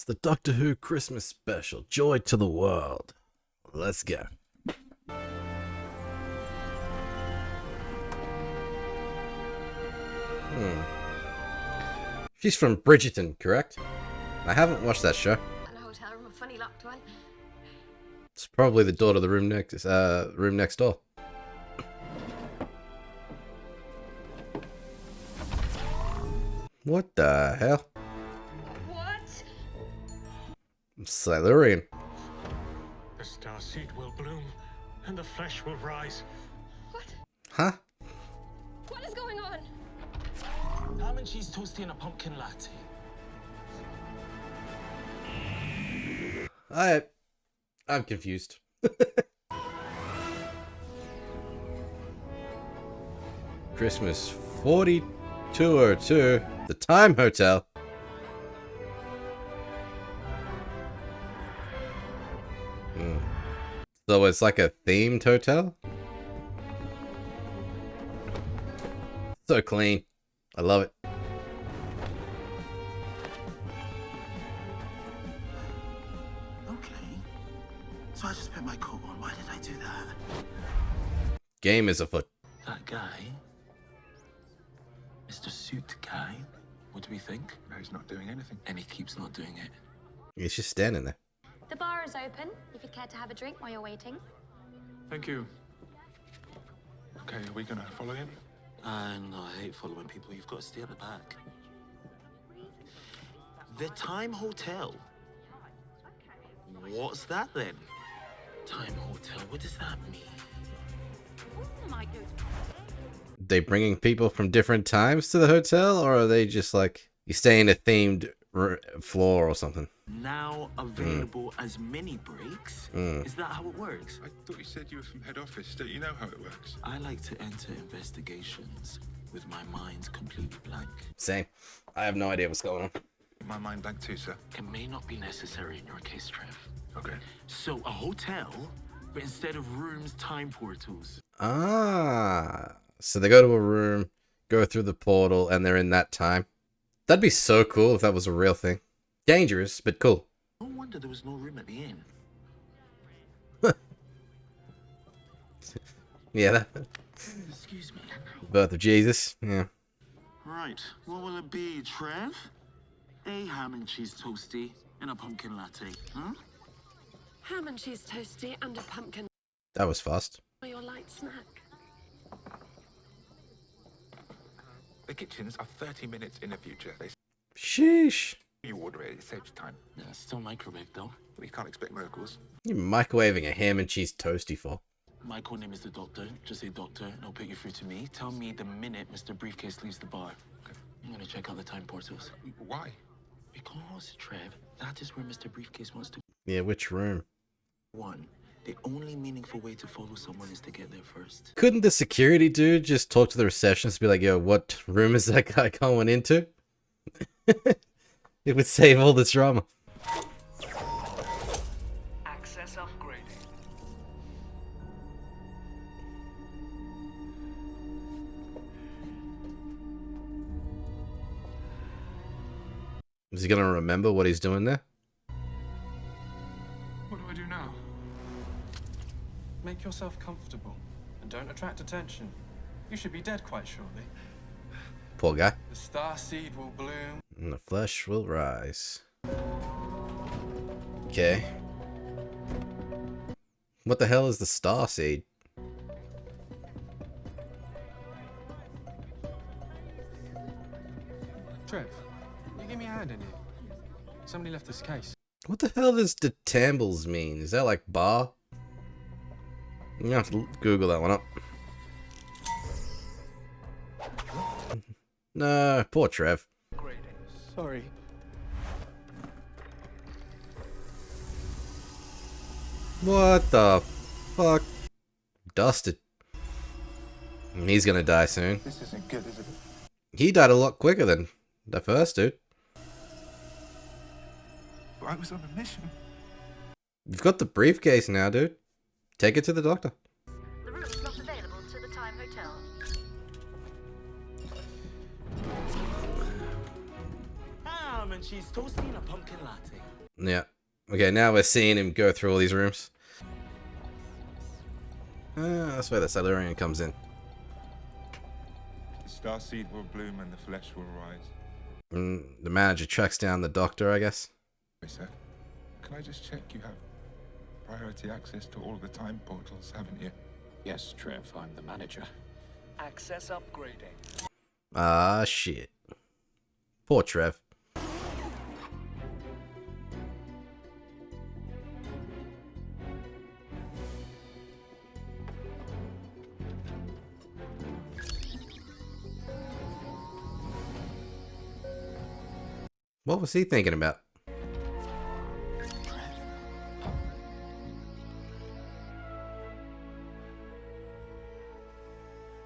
It's the Doctor Who Christmas special, Joy to the World. Let's go. She's from Bridgerton, correct? I haven't watched that show. And a hotel room, a funny locked one. It's probably the door to the room next door. What the hell? What? Silurian. The starseed will bloom, and the flesh will rise. What? Huh? What is going on? Ham and cheese toasty and a pumpkin latte. I'm confused. Christmas 4202, the Time Hotel. So it's like a themed hotel? So clean. I love it. Okay. So I just put my coat on. Why did I do that? Game is afoot. That guy? Mr. Suit Guy? What do we think? No, he's not doing anything. And he keeps not doing it. He's just standing there. The bar is open, if you'd care to have a drink while you're waiting. Thank you. Okay, are we gonna follow him? No, I hate following people. You've got to stay at the back. The Time Hotel? What's that then? Time Hotel, what does that mean? They bringing people from different times to the hotel, or are they just like you stay in a themed floor or something? Now available as mini breaks? Is that how it works? I thought you said you were from head office. Don't you know how it works? I like to enter investigations with my mind completely blank. Same. I have no idea what's going on. My mind blank too, sir. It may not be necessary in your case, Trev. Okay. So a hotel, but instead of rooms, time portals. Ah, so they go to a room, go through the portal, and they're in that time. That'd be so cool if that was a real thing. Dangerous, but cool. No wonder there was no room at the inn. Yeah, that Excuse me. birth of Jesus. Yeah. Right, what will it be, Trev? A ham and cheese toasty and a pumpkin latte, huh? Ham and cheese toasty and a pumpkin That was fast. for your light snack. The kitchens are 30 minutes in the future. Sheesh. You order it saves time. Yeah, it's still microwave though. But you can't expect miracles. You microwaving a ham and cheese toasty for? My code name is the Doctor. Just say Doctor, and I'll put you through to me. Tell me the minute Mr. Briefcase leaves the bar. Okay. I'm gonna check out the time portals. Why? Because, Trev, that is where Mr. Briefcase wants to Yeah, which room? One, the only meaningful way to follow someone is to get there first. Couldn't the security dude just talk to the receptionist and be like, yo, what room is that guy going into? It would save all this drama. Access upgraded. Is he gonna remember what he's doing there? What do I do now? Make yourself comfortable and don't attract attention. You should be dead quite shortly. Poor guy. The star seed will bloom. And the flesh will rise. Okay. What the hell is the star seed? Trev, you give me a hand in here. Somebody left this case. What the hell does the tambles mean? Is that like bar? I'm gonna have to Google that one up. No, poor Trev. Sorry. What the fuck? Dusted. He's gonna die soon. This isn't good, is it? He died a lot quicker than the first dude. I was on a mission. You've got the briefcase now, dude. Take it to the doctor. The room is not available to the Time Hotel. Ham and cheese toasty and a pumpkin latte. Yeah. Okay, now we're seeing him go through all these rooms. That's where the Silurian comes in. The starseed will bloom and the flesh will rise. The manager tracks down the doctor, I guess. Wait, sir. Can I just check you have priority access to all the time portals, haven't you? Yes, Trev, I'm the manager. Access upgrading. Ah, shit. Poor Trev. What was he thinking about?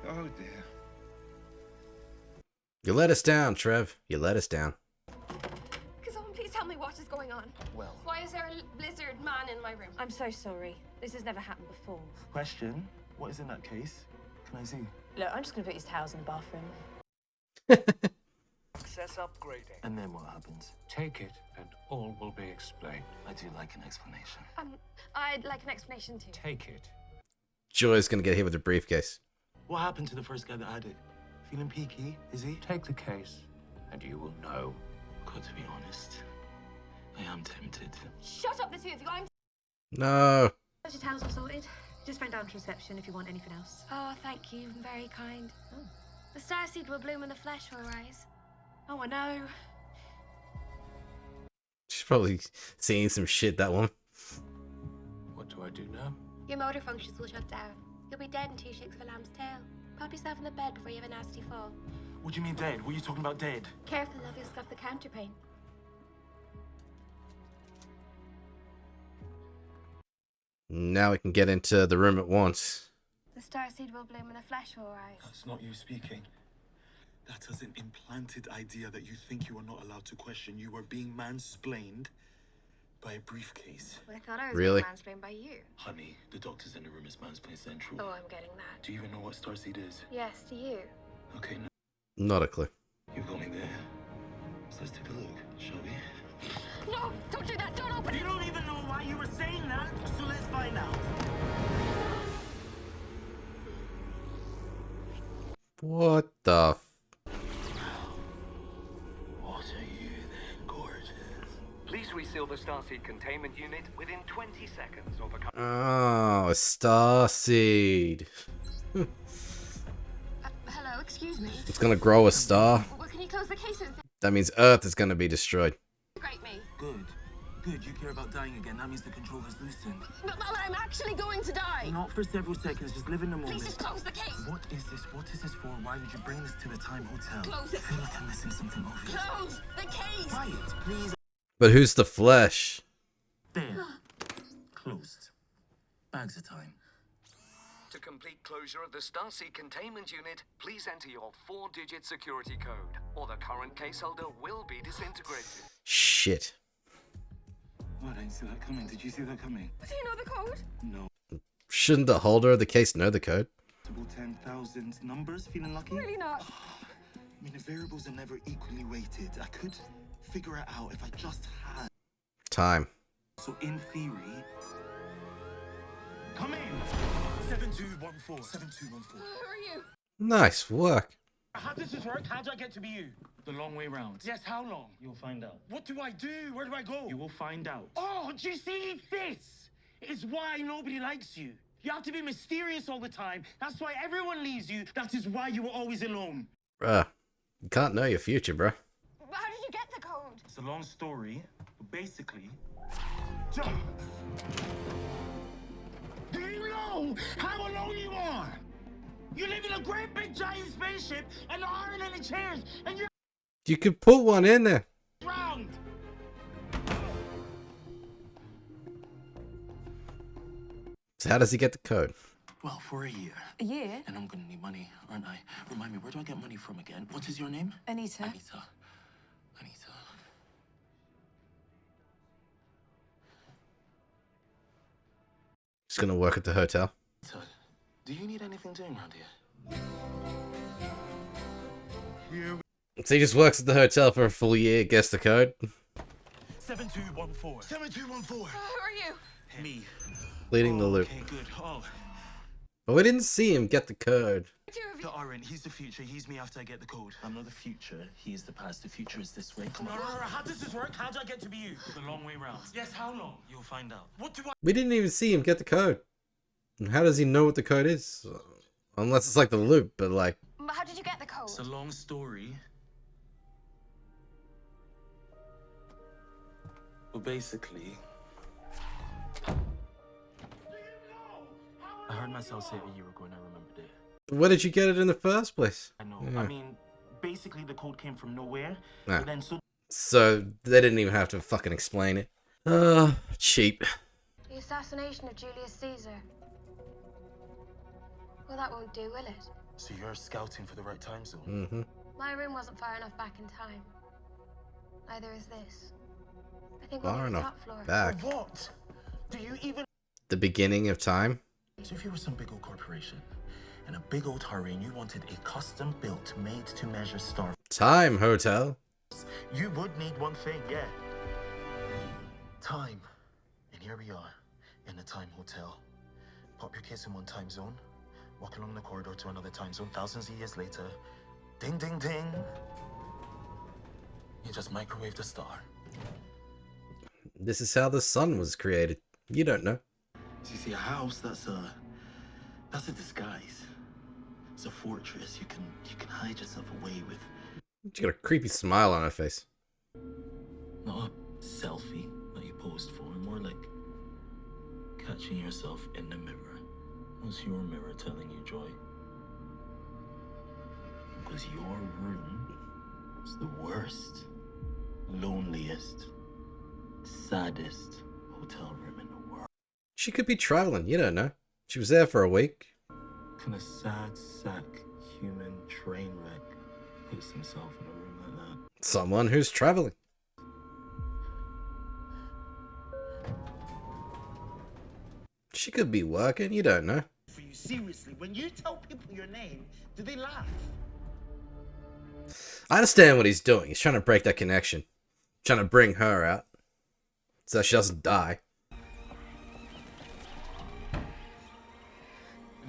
Oh dear. You let us down, Trev. You let us down. Can someone please tell me what is going on? Well, Why is there a lizard man in my room? I'm so sorry. This has never happened before. Question, what is in that case? Can I see? Look, I'm just gonna put his towels in the bathroom. access upgrading. And then what happens? Take it, and all will be explained. I do like an explanation. I'd like an explanation too. Take it. Joy's gonna get hit with a briefcase. What happened to the first guy that had it? Feeling peaky, is he? Take the case, and you will know. Got to be honest, I am tempted. Shut up, the two of you. I'm. No. Your towels all sorted. Just phone down to reception if you want anything else. Oh, thank you. Very kind. The starseed will bloom and the flesh will rise. Oh, I know. She's probably seeing some shit, that one. What do I do now? Your motor functions will shut down. You'll be dead in 2 shakes of a lamb's tail. Pop yourself in the bed before you have a nasty fall. What do you mean dead? What are you talking about dead? Careful, love, you'll scuff the counterpane. Now we can get into the room at once. The starseed will bloom and the flesh will rise. That's not you speaking. That is an implanted idea that you think you are not allowed to question. You are being mansplained by a briefcase. I thought I was Really? being mansplained by you. Honey, the doctors in the room is mansplain central. Oh, I'm getting that. Do you even know what starseed is? Yes, do you? Okay, no, Not a clue. you've got me there. So let's take a look, shall we? No, don't do that. Don't open You it. don't even know why you were saying that, so let's find out. What the What are you then, gorgeous? Please reseal the starseed containment unit within 20 seconds or the... Oh, a starseed. Hello, excuse me. It's gonna grow a star. Well, can you close the case and That means Earth is gonna be destroyed. integrate me? Good. Good, you care about dying again. That means the control has loosened. But I'm actually going to die. Not for several seconds, just live in the moment. Please just close the case. What is this? What is this for? Why would you bring this to the Time Hotel? Close I it. feel like I'm missing something obvious. Close the case. Quiet, please. But who's the flesh? There. Closed. Bags of time. To complete closure of the starseed containment unit, please enter your 4-digit security code, or the current case holder will be disintegrated. Shit. What? I didn't see that coming. Did you see that coming? Do you know the code? No. Shouldn't the holder of the case know the code? 10,000 numbers. Feeling lucky? Really not. I mean, the variables are never equally weighted. I could figure it out if I just had. Time. So in theory, Come in. 7214. 7214. Who are you? Nice work. How does this work? How do I get to be you? The long way round. Yes, how long? You'll find out. What do I do? Where do I go? You will find out. Oh, do you see? This is why nobody likes you. You have to be mysterious all the time. That's why everyone leaves you. That is why you were always alone. Bruh. You can't know your future, bruh. How did you get the code? It's a long story, but basically, Do you know how alone you are? You live in a great big giant spaceship and there aren't any chairs and you're You could put one in there. round. So how does he get the code? well, for a year. A year? And I'm gonna need money, aren't I? Remind me, where do I get money from again? What is your name? Anita. Anita. He's gonna work at the hotel. Anita, do you need anything doing around here? So he just works at the hotel for a full year, gets the code. 7214. 7214. Who are you? Me. Leading the loop. Okay, good. Oh, But we didn't see him get the code. Two of the you. Orange, he's the future. He's me after I get the code. I'm not the future. He is the past. The future is this way. Come No, on. no, no, how does this work? How do I get to be you? The long way round. Yes, how long? You'll find out. What do I... We didn't even see him get the code. And how does he know what the code is? Unless it's like the loop, but like... But how did you get the code? It's a long story. Well, basically, I heard myself say it a year ago and I remembered it. Where did you get it in the first place? I know. Yeah. I mean, basically the code came from nowhere. Ah. But then So they didn't even have to fucking explain it. Cheap. The assassination of Julius Caesar. Well, that won't do, will it? So you're scouting for the right time zone. Mm-hmm. My room wasn't far enough back in time. Neither is this. I think we're Far on the enough top floor. back. What? Do you even... The beginning of time? So if you were some big old corporation in a big old hurry and you wanted a custom built, made to measure star, Time Hotel. you would need one thing, yeah. Time. And here we are in the Time Hotel. Pop your kids in one time zone, walk along the corridor to another time zone thousands of years later. Ding, ding, ding. You just microwave the star. This is how the sun was created. You don't know. So you see, a house, that's a disguise. It's a fortress. You can hide yourself away with. She got a creepy smile on her face. Not a selfie that you posed for, more like catching yourself in the mirror. What's your mirror telling you, Joy? Because your room is the worst, loneliest, saddest hotel room in the world. She could be traveling. You don't know. She was there for a week. Can a sad sack human train wreck puts himself in a room like that? Someone who's traveling. She could be working. You don't know. For you, seriously, when you tell people your name, do they laugh? I understand what he's doing. He's trying to break that connection. Trying to bring her out. So that she doesn't die.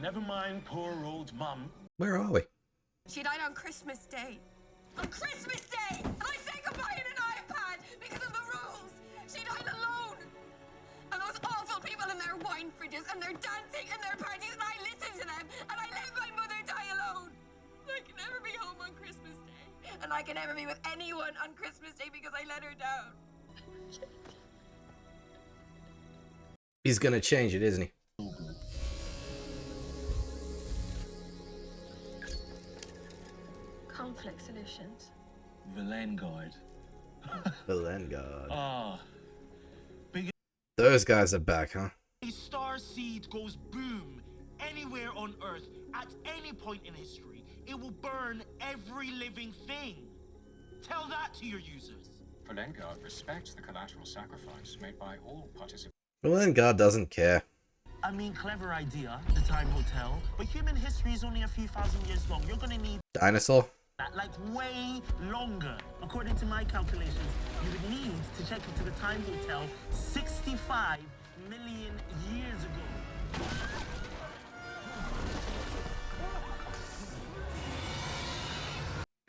Never mind poor old mum. Where are we? She died on Christmas Day. On Christmas Day! And I say goodbye in an iPad because of the rules! She died alone! And those awful people in their wine fridges and their dancing and their parties, and I listened to them, and I let my mother die alone! I can never be home on Christmas Day. And I can never be with anyone on Christmas Day because I let her down. He's gonna change it, isn't he? Conflict solutions. Valengard. Valengard. Ah. Those guys are back, huh? A star seed goes boom anywhere on Earth at any point in history. It will burn every living thing. Tell that to your users. Valengard respects the collateral sacrifice made by all participants. Valengard doesn't care. I mean, clever idea, the Time Hotel, but human history is only a few thousand years long. You're gonna need Dinosaur? that, like, way longer. According to my calculations, you would need to check into the Time Hotel 65 million years ago.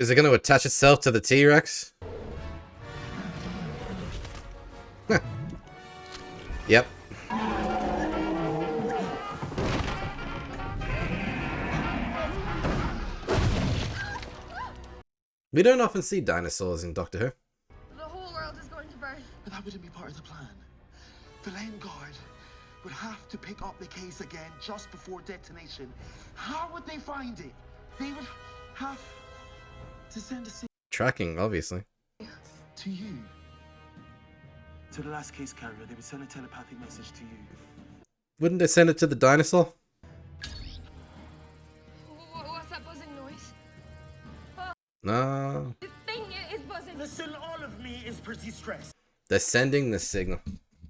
Is it going to attach itself to the T-Rex? Yep. We don't often see dinosaurs in Doctor Who. The whole world is going to burn. But that wouldn't be part of the plan. Valengard would have to pick up the case again just before detonation. How would they find it? They would have to send a signal Tracking, obviously. to you. To the last case carrier, they would send a telepathic message to you. Wouldn't they send it to the dinosaur? What's that buzzing noise? No. The thing is buzzing. Listen, all of me is pretty stressed. They're sending the signal.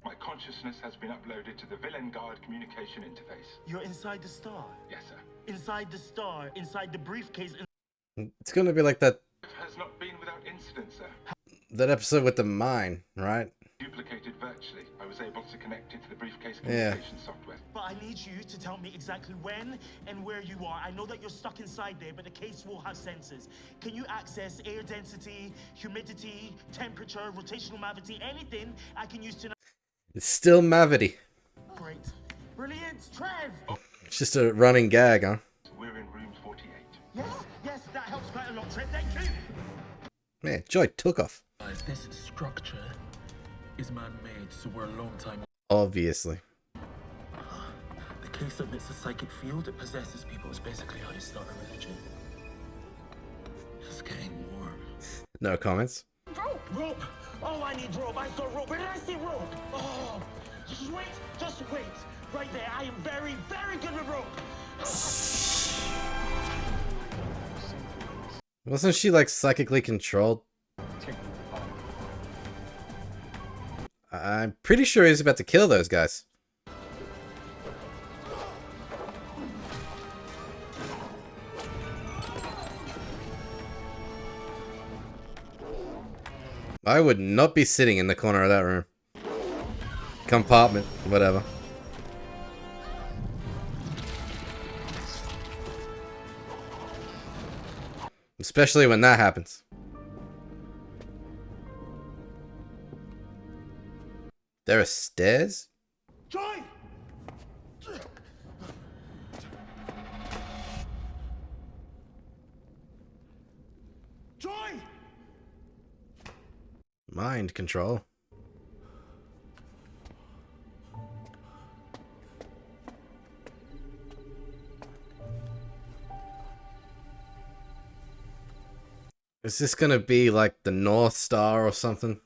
My consciousness has been uploaded to the Valengard communication interface. You're inside the star. Yes, sir. Inside the star, inside the briefcase. It's gonna be like that It has not been without incident, sir. episode with the mine, right? You duplicated virtually. I was able to connect it to the briefcase Yeah. communication software. But I need you to tell me exactly when and where you are. I know that you're stuck inside there, but the case will have sensors. Can you access air density, humidity, temperature, rotational gravity, anything I can use to... It's still Mavity. Great. Brilliant. Trev! It's just a running gag, huh? We're in room 48. Yes, that helps quite a lot, Trev. Thank you. Man, Joy took off. This structure is man-made, so we're a long time. Obviously. The case emits a psychic field that possesses people. It's basically how you start a religion. It's getting warm. No comments. Rope! Oh, I need rope. I saw rope. Where did I see rope? Oh, just wait. Right there. I am very, very good with rope. Wasn't she like psychically controlled? I'm pretty sure he's about to kill those guys. I would not be sitting in the corner of that room. Compartment, whatever. Especially when that happens. There are stairs? Joy! Joy! Mind control. Is this gonna be like the North Star or something?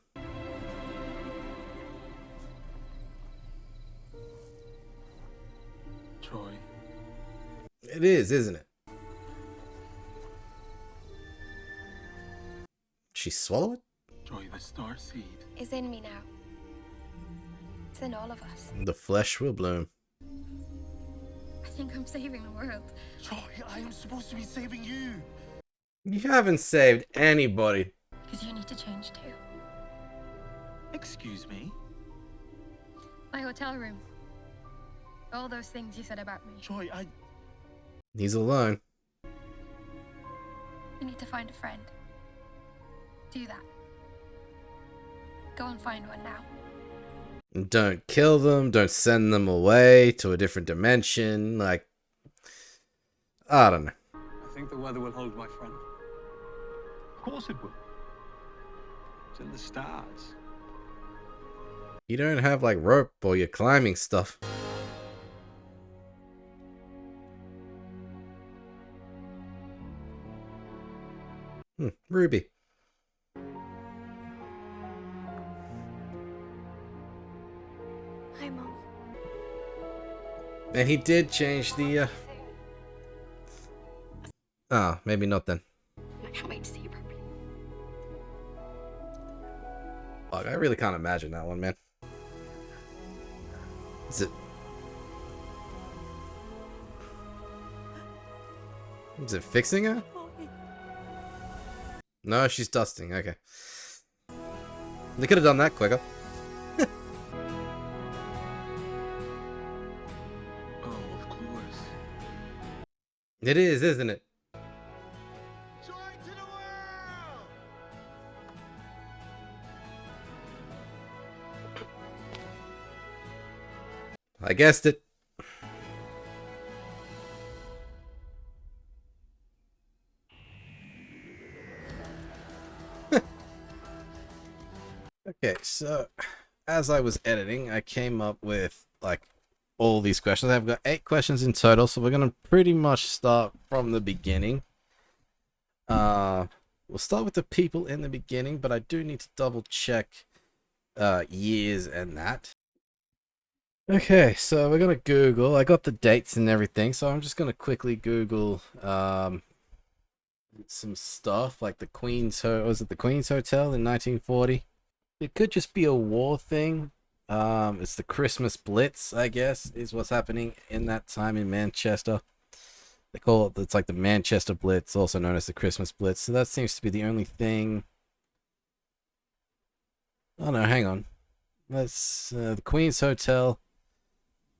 Joy. It is, isn't it? She swallow it? Joy, the star seed. Is in me now. It's in all of us. The flesh will bloom. I think I'm saving the world. Joy, I am supposed to be saving you. You haven't saved anybody. Because you need to change too. Excuse me? My hotel room. All those things you said about me. Joy, He's alone. You need to find a friend. Do that. Go and find one now. Don't kill them. Don't send them away to a different dimension. Like, I don't know. I think the weather will hold, my friend. Of course it will. It's in the stars. You don't have like rope or your climbing stuff. Ruby. Hi, Mom. And he did change the Oh, maybe not then. I can't wait to see you properly. Fuck, I really can't imagine that one, man. Is it fixing her? No, she's dusting. Okay. They could have done that quicker. Oh, of course. It is, isn't it? Joy to the world! I guessed it. Okay, so as I was editing, I came up with like all these questions. I've got 8 questions in total, so we're gonna pretty much start from the beginning. We'll start with the people in the beginning, but I do need to double check years and that. Okay, so we're gonna Google. I got the dates and everything, so I'm just gonna quickly Google some stuff like the Queen's was it the Queen's Hotel in 1940? It could just be a war thing. It's the Christmas Blitz, I guess, is what's happening in that time in Manchester. They call it, it's like the Manchester Blitz, also known as the Christmas Blitz. So that seems to be the only thing. Oh no, hang on. That's the Queen's Hotel.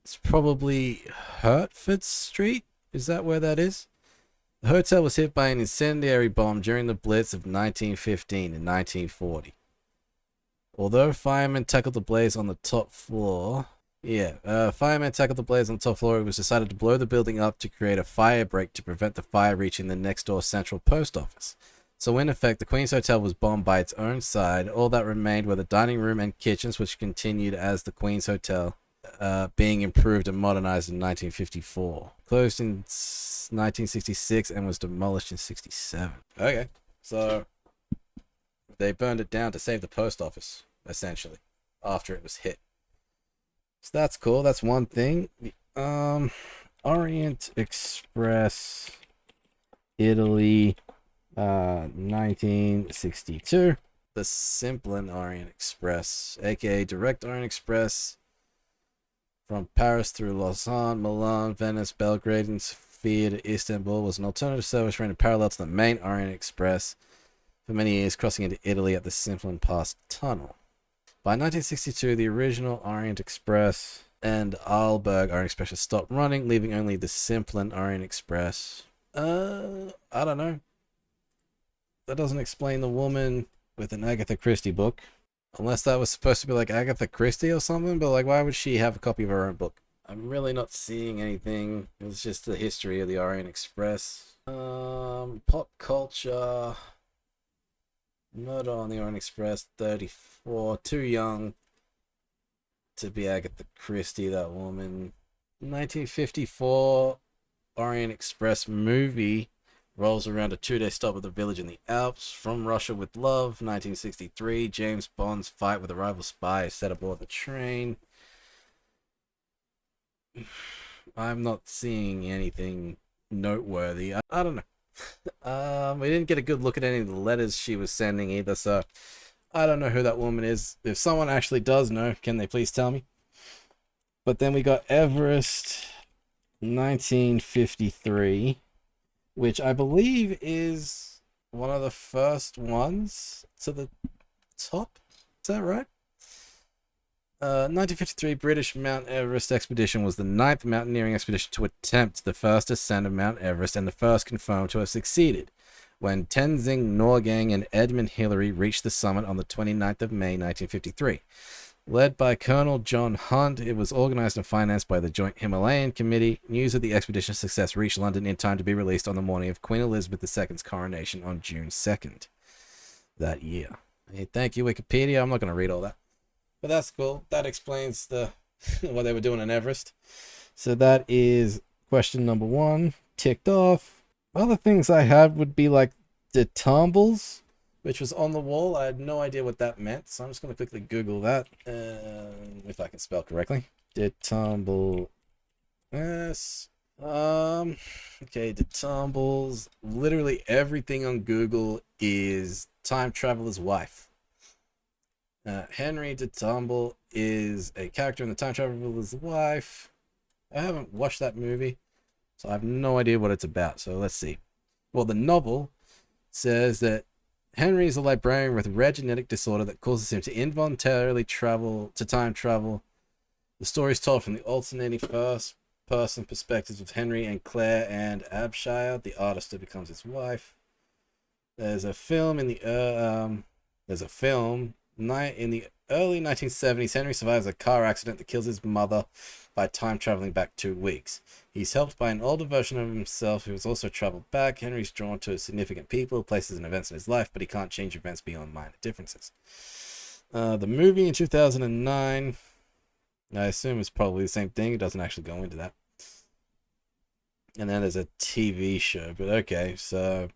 It's probably Hertford Street. Is that where that is? The hotel was hit by an incendiary bomb during the Blitz of 1915 and 1940. Although firemen tackled the blaze on the top floor, firemen tackled the blaze on the top floor, it was decided to blow the building up to create a fire break to prevent the fire reaching the next door central post office. So in effect, the Queen's Hotel was bombed by its own side. All that remained were the dining room and kitchens, which continued as the Queen's Hotel, being improved and modernized in 1954. Closed in 1966 and was demolished in 67. Okay, so they burned it down to save the post office, essentially, after it was hit. So that's cool. That's one thing. Orient Express, Italy, 1962. The Simplon Orient Express, aka Direct Orient Express, from Paris through Lausanne, Milan, Venice, Belgrade, and Sofia to Istanbul, was an alternative service running parallel to the main Orient Express for many years, crossing into Italy at the Simplon Pass Tunnel. By 1962, the original Orient Express and Arlberg Orient Express had stopped running, leaving only the Simplon Orient Express. I don't know. That doesn't explain the woman with an Agatha Christie book. Unless that was supposed to be like Agatha Christie or something, but like, why would she have a copy of her own book? I'm really not seeing anything. It's just the history of the Orient Express. Pop culture. Murder on the Orient Express, 34. Too young to be Agatha Christie, that woman. 1954 Orient Express movie rolls around a 2-day stop at the village in the Alps. From Russia with Love, 1963. James Bond's fight with a rival spy set aboard the train. I'm not seeing anything noteworthy. I don't know. We didn't get a good look at any of the letters she was sending either, so I don't know who that woman is. If someone actually does know, can they please tell me? But then we got Everest, 1953, which I believe is one of the first ones to the top. Is that right? 1953 British Mount Everest expedition was the 9th mountaineering expedition to attempt the first ascent of Mount Everest and the first confirmed to have succeeded, when Tenzing Norgang and Edmund Hillary reached the summit on the 29th of May 1953. Led by Colonel John Hunt, it was organized and financed by the Joint Himalayan Committee. News of the expedition's success reached London in time to be released on the morning of Queen Elizabeth II's coronation on June 2nd that year. Hey, thank you, Wikipedia. I'm not going to read all that. But that's cool. That explains the what they were doing in Everest. So that is question number 1. Ticked off. Other things I had would be like the tumbles, which was on the wall. I had no idea what that meant, so I'm just going to quickly Google that, if I can spell correctly. Detumble. Yes. Okay, detumbles. Literally everything on Google is time traveler's wife. Henry Detumble is a character in the Time Traveler's Wife. I haven't watched that movie, so I have no idea what it's about. So let's see. Well, the novel says that Henry is a librarian with a rare genetic disorder that causes him to involuntarily time travel. The story is told from the alternating first-person perspectives of Henry and Claire and Abshire, the artist who becomes his wife. There's a film in the early 1970s, Henry survives a car accident that kills his mother by time traveling back 2 weeks. He's helped by an older version of himself who has also traveled back. Henry's drawn to significant people, places, and events in his life, but he can't change events beyond minor differences. The movie in 2009, I assume it's probably the same thing. It doesn't actually go into that. And then there's a TV show, but okay, so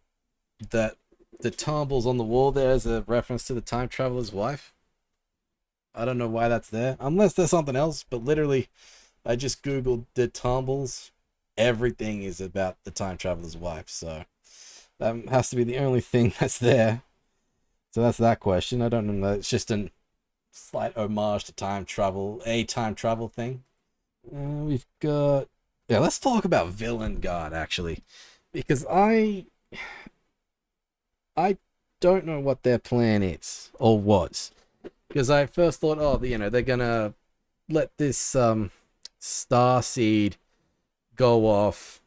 that the tumbles on the wall there is a reference to the time traveler's wife. I don't know why that's there, unless there's something else, but literally I just googled the tumbles. Everything is about the time traveler's wife, so that has to be the only thing that's there. So that's that question. I don't know, it's just a slight homage to time travel, a time travel thing. We've got, let's talk about Villain Guard actually, because I don't know what their plan is, or was. Because I first thought, oh, you know, they're gonna let this star seed go off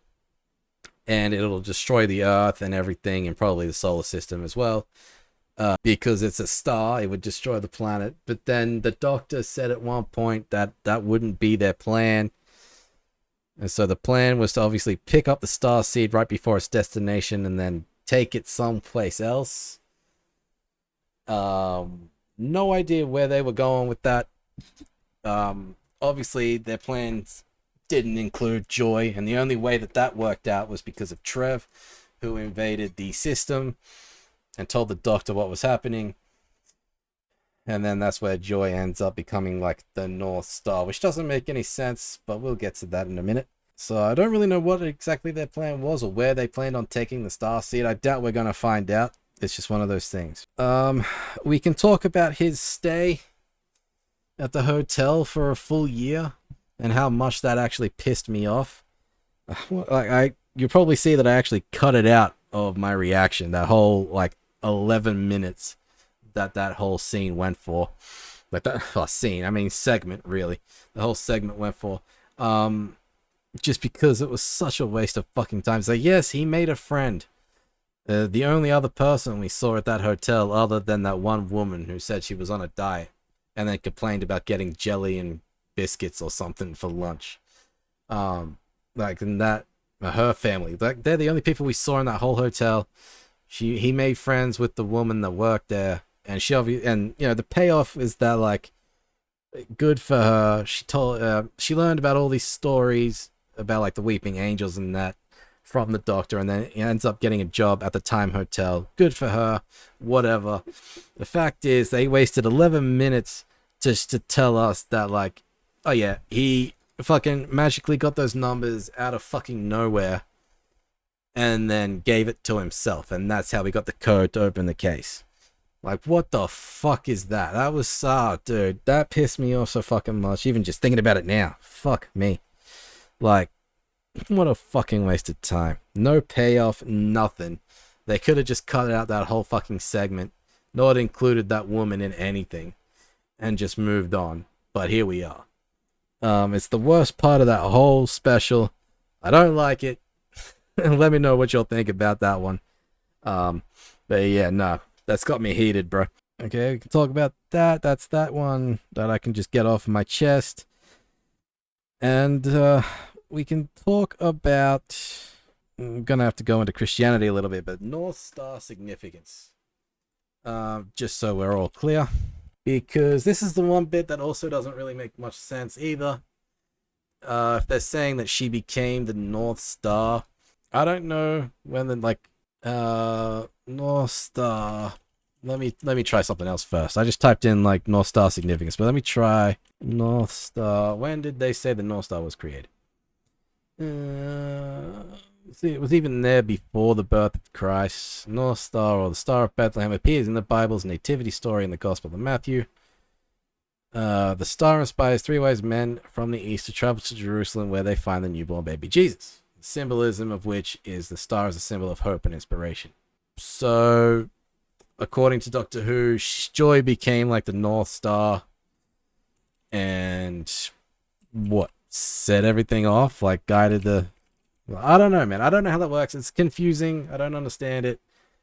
and it'll destroy the Earth and everything, and probably the solar system as well. Because it's a star, it would destroy the planet. But then the Doctor said at one point that that wouldn't be their plan. And so the plan was to obviously pick up the star seed right before its destination and then take it someplace else. No idea where they were going with that. Obviously, their plans didn't include Joy, and the only way that that worked out was because of Trev, who invaded the system and told the Doctor what was happening. And then that's where Joy ends up becoming like the North Star, which doesn't make any sense, but we'll get to that in a minute. So I don't really know what exactly their plan was or where they planned on taking the star seed. I doubt we're going to find out. It's just one of those things. We can talk about his stay at the hotel for a full year and how much that actually pissed me off. You probably see that I actually cut it out of my reaction. That whole like 11 minutes that whole scene went for. Like that scene, I mean segment, really. The whole segment went for. Just because it was such a waste of fucking time. So yes, he made a friend. The only other person we saw at that hotel, other than that one woman who said she was on a diet and then complained about getting jelly and biscuits or something for lunch. Like in that, her family, like they're the only people we saw in that whole hotel. He made friends with the woman that worked there, and and you know the payoff is that like good for her. She learned about all these stories about like the weeping angels and that from the Doctor, and then ends up getting a job at the Time Hotel. Good for her, whatever. The fact is they wasted 11 minutes just to tell us that like, oh yeah, he fucking magically got those numbers out of fucking nowhere and then gave it to himself, and that's how we got the code to open the case. Like, what the fuck is that? That was, dude, that pissed me off so fucking much, even just thinking about it now. Fuck me. Like, what a fucking waste of time. No payoff, nothing. They could have just cut out that whole fucking segment, not included that woman in anything, and just moved on. But here we are. It's the worst part of that whole special. I don't like it. Let me know what you'll think about that one. But yeah, no, that's got me heated, bro. Okay, we can talk about that. That's that one that I can just get off my chest. And we can talk about, I'm gonna have to go into Christianity a little bit, but North Star significance. Just so we're all clear. Because this is the one bit that also doesn't really make much sense either. If they're saying that she became the North Star, I don't know when the like North Star. Let me try something else first. I just typed in like North Star significance, but let me try North Star. When did they say the North Star was created? See, it was even there before the birth of Christ. North Star, or the Star of Bethlehem, appears in the Bible's nativity story in the Gospel of Matthew. The star inspires three wise men from the east to travel to Jerusalem, where they find the newborn baby Jesus. The symbolism of which is the star as a symbol of hope and inspiration. So, according to Doctor Who, Joy became like the North Star and what? Set everything off, like guided the... Well, I don't know, man. I don't know how that works. It's confusing. I don't understand it.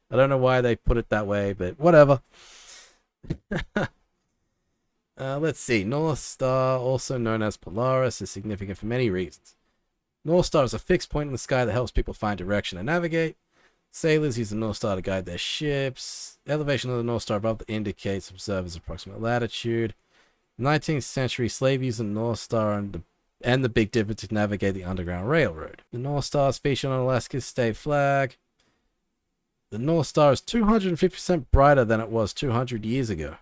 I don't know why they put it that way, but whatever. Let's see. North Star, also known as Polaris, is significant for many reasons. North Star is a fixed point in the sky that helps people find direction and navigate. Sailors use the North Star to guide their ships. The elevation of the North Star above indicates observers' approximate latitude. In the 19th century, slaves used the North Star and the Big Dipper to navigate the Underground Railroad. The North Star is featured on Alaska's state flag. The North Star is 250% brighter than it was 200 years ago.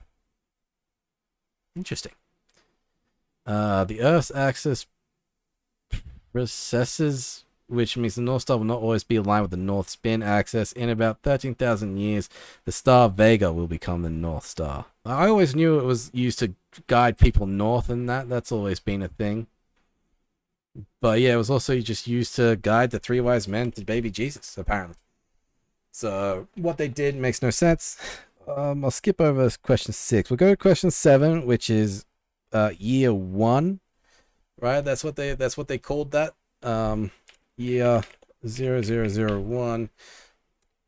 Interesting. The Earth's axis recesses, which means the North Star will not always be aligned with the North Spin axis. In about 13,000 years, the star Vega will become the North Star. I always knew it was used to guide people north, and that's always been a thing. But yeah, it was also just used to guide the three wise men to baby Jesus, apparently. So what they did makes no sense. I'll skip over question 6. We'll go to question 7, which is year 1. Right? That's what they called that. Year 0001,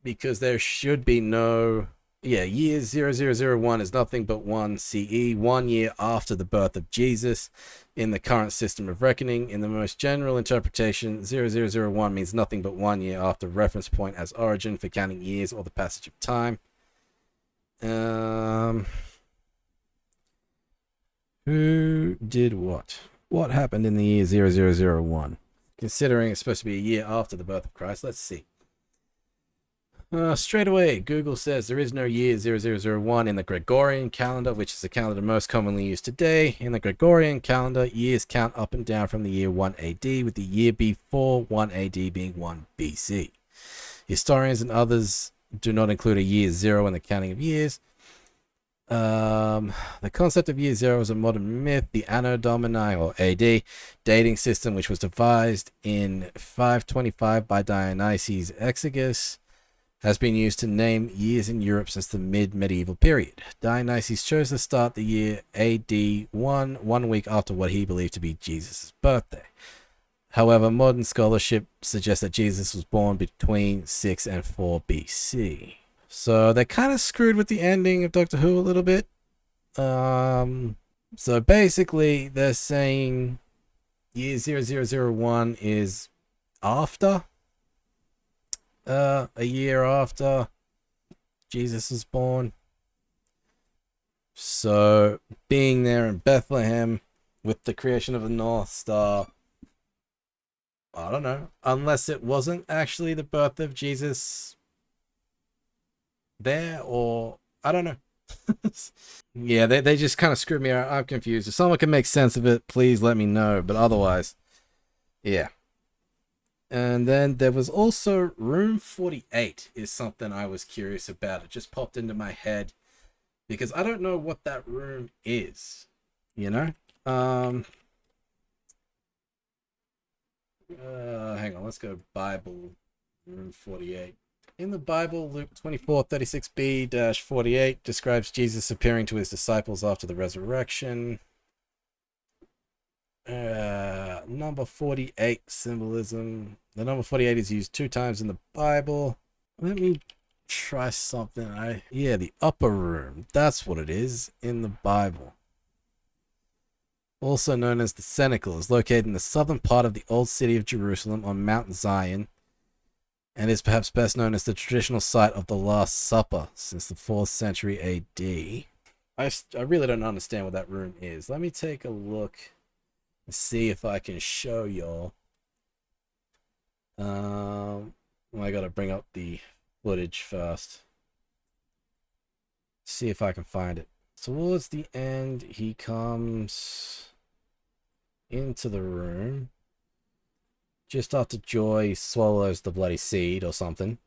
because there should be no year 0001 is nothing but 1 CE, 1 year after the birth of Jesus in the current system of reckoning. In the most general interpretation, 0001 means nothing but 1 year after reference point as origin for counting years or the passage of time. Who did what? What happened in the year 0001? Considering it's supposed to be a year after the birth of Christ, let's see. Straight away, Google says there is no year 0001 in the Gregorian calendar, which is the calendar most commonly used today. In the Gregorian calendar, years count up and down from the year 1 AD, with the year before 1 AD being 1 BC. Historians and others do not include a year 0 in the counting of years. The concept of year 0 is a modern myth. The Anno Domini, or AD, dating system, which was devised in 525 by Dionysius Exiguus, has been used to name years in Europe since the mid-medieval period. Dionysius chose to start the year AD 1 week after what he believed to be Jesus' birthday. However, modern scholarship suggests that Jesus was born between 6 and 4 BC. So they're kind of screwed with the ending of Doctor Who a little bit. So basically, they're saying year 0001 is after, a year after Jesus was born. So being there in Bethlehem with the creation of the North Star, I don't know, unless it wasn't actually the birth of Jesus there, or I don't know. Yeah, they just kind of screwed me out. I'm confused. If someone can make sense of it, please let me know. But otherwise, yeah. And then there was also room 48 is something I was curious about. It just popped into my head because I don't know what that room is, you know? Hang on, let's go Bible, room 48. In the Bible, Luke 24:36b-48 describes Jesus appearing to his disciples after the resurrection. Number 48 symbolism. The number 48 is used 2 times in the Bible. Let me try something. Yeah, the upper room. That's what it is in the Bible. Also known as the Cenacle, is located in the southern part of the old city of Jerusalem on Mount Zion, and is perhaps best known as the traditional site of the Last Supper since the 4th century AD. I really don't understand what that room is. Let me take a look and see if I can show y'all. I gotta bring up the footage first. See if I can find it. Towards the end, he comes into the room just after Joy swallows the bloody seed or something.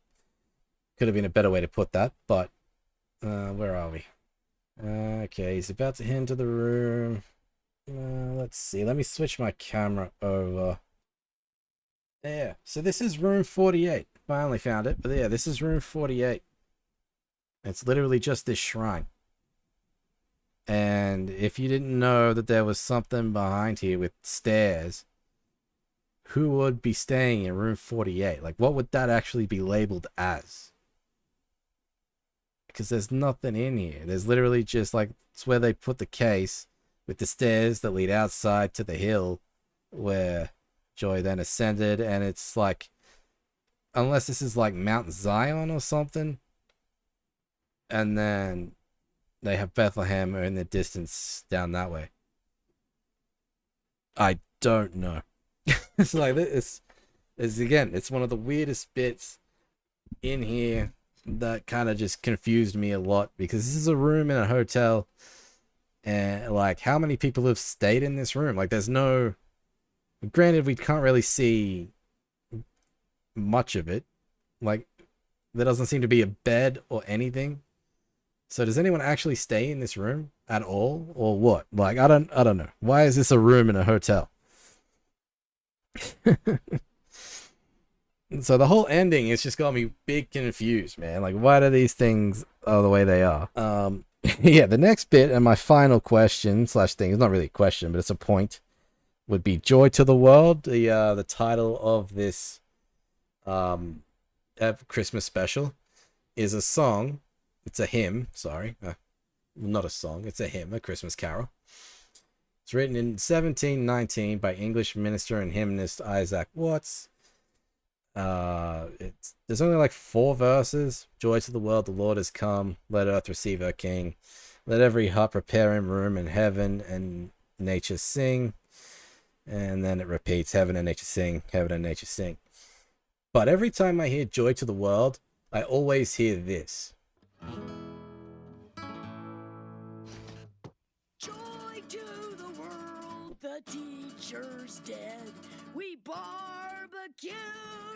Could have been a better way to put that, but where are we? Okay, he's about to head into the room. Let's see. Let me switch my camera over. Yeah, so this is room 48. Finally found it, but yeah, this is room 48. It's literally just this shrine. And if you didn't know that there was something behind here with stairs, who would be staying in room 48? Like, what would that actually be labeled as? Because there's nothing in here. There's literally just like, it's where they put the case with the stairs that lead outside to the hill where Joy then ascended. And it's like, unless this is like Mount Zion or something, and then they have Bethlehem in the distance down that way. I don't know. It's like this is again, it's one of the weirdest bits in here that kind of just confused me a lot, because this is a room in a hotel, and like, how many people have stayed in this room? Like, there's no, granted, we can't really see much of it. Like, there doesn't seem to be a bed or anything. So does anyone actually stay in this room at all, or what? Like, I don't know. Why is this a room in a hotel? So the whole ending is just got me big confused, man. Like, why do these things are the way they are? Yeah, the next bit and my final question slash thing is not really a question, but it's a point. Would be "Joy to the World," the title of this Christmas special is a song. It's a hymn. Sorry, not a song. It's a hymn, a Christmas carol. It's written in 1719 by English minister and hymnist Isaac Watts. There's only like 4 verses. Joy to the world, the Lord has come. Let earth receive her King. Let every heart prepare him room in heaven, and nature sing. And then it repeats, heaven and nature sing, heaven and nature sing. But every time I hear "Joy to the World," I always hear this. Joy to the world, the teacher's dead. We barbecued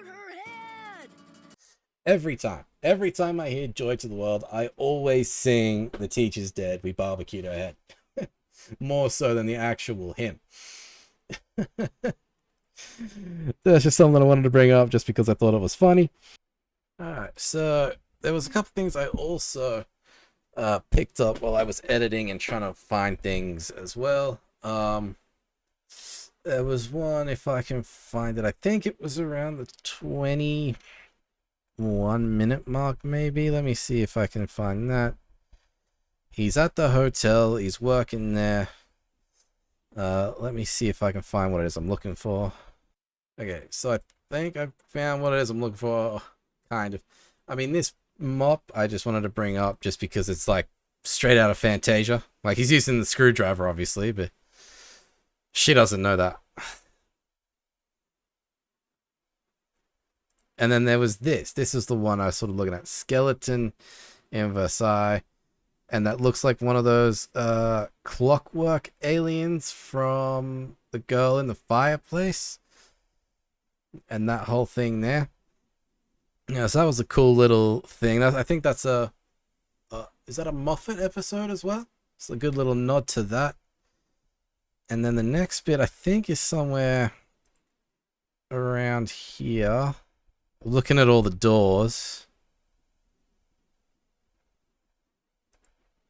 her head. Every time I hear "Joy to the World," I always sing "The teacher's dead, we barbecued her head." More so than the actual hymn. That's just something I wanted to bring up just because I thought it was funny. Alright, so there was a couple things I also picked up while I was editing and trying to find things as well. There was one, if I can find it, I think it was around the 21-minute mark, maybe. Let me see if I can find that. He's at the hotel, he's working there. Let me see if I can find what it is I'm looking for. Okay, so I think I found what it is I'm looking for, kind of. I mean, this mop I just wanted to bring up just because it's like straight out of Fantasia. Like, he's using the screwdriver, obviously, but she doesn't know that. And then there was this. This is the one I was sort of looking at. Skeleton in Versailles. And that looks like one of those clockwork aliens from The Girl in the Fireplace. And that whole thing there. Yeah, so that was a cool little thing. I think that's a... is that a Moffat episode as well? It's a good little nod to that. And then the next bit, I think, is somewhere around here. Looking at all the doors.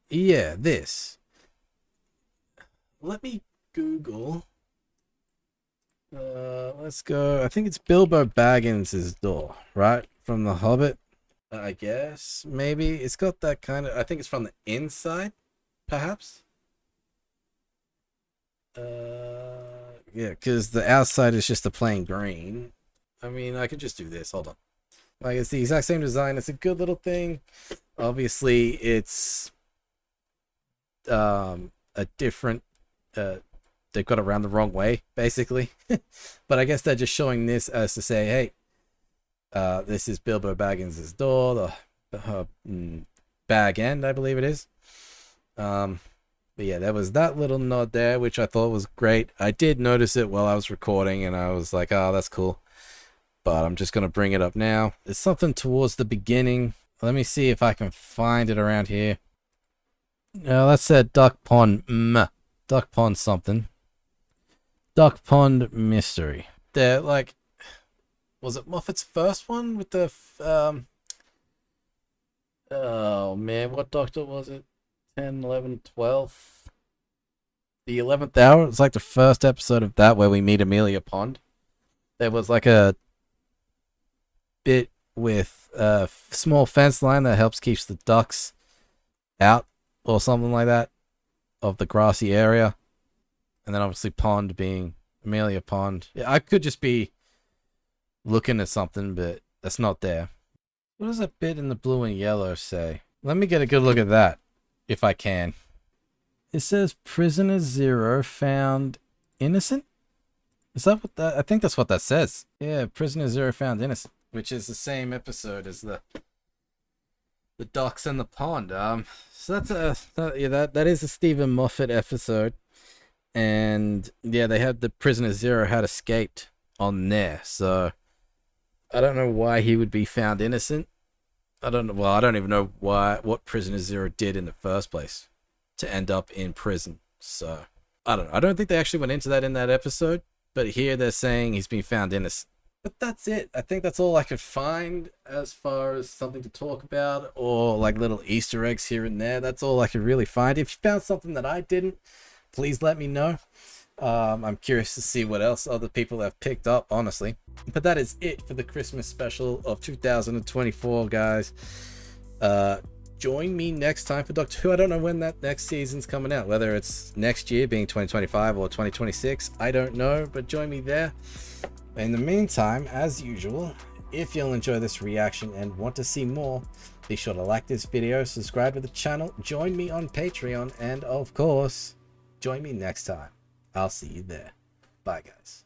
Yeah, this. Let me Google... let's go. I think it's Bilbo Baggins' door, right? From The Hobbit, I guess. Maybe. It's got that kind of... I think it's from the inside, perhaps? Yeah, because the outside is just the plain green. I mean, I could just do this. Hold on. Like, it's the exact same design. It's a good little thing. Obviously, it's... a different... they've got it around the wrong way, basically. But I guess they're just showing this as to say, hey, this is Bilbo Baggins' door, the bag end, I believe it is. But yeah, there was that little nod there, which I thought was great. I did notice it while I was recording, and I was like, oh, that's cool. But I'm just going to bring it up now. There's something towards the beginning. Let me see if I can find it around here. No, that said Duck Pond. Duck Pond something. Duck Pond Mystery. They're like... Was it Moffat's first one with the... oh, man. What Doctor was it? 10, 11, 12? The 11th Hour? It's like the first episode of that where we meet Amelia Pond. There was like a bit with a small fence line that helps keeps the ducks out or something like that of the grassy area. And then obviously Pond being Amelia Pond. Yeah, I could just be looking at something, but that's not there. What does that bit in the blue and yellow say? Let me get a good look at that, if I can. It says Prisoner Zero found innocent? Is that what that... I think that's what that says. Yeah, Prisoner Zero found innocent. Which is the same episode as the ducks and the pond. So that's that is a Stephen Moffat episode. And yeah, they had the Prisoner Zero had escaped on there. So I don't know why he would be found innocent. I don't know. Well, I don't even know what Prisoner Zero did in the first place to end up in prison. So I don't know. I don't think they actually went into that in that episode. But here they're saying he's been found innocent. But that's it. I think that's all I could find as far as something to talk about, or like little Easter eggs here and there. That's all I could really find. If you found something that I didn't, please let me know. I'm curious to see what else other people have picked up, honestly. But that is it for the Christmas special of 2024, guys. Join me next time for Doctor Who. I don't know when that next season's coming out, whether it's next year being 2025 or 2026. I don't know, but join me there. In the meantime, as usual, if you'll enjoy this reaction and want to see more, be sure to like this video, subscribe to the channel, join me on Patreon, and of course, join me next time. I'll see you there. Bye, guys.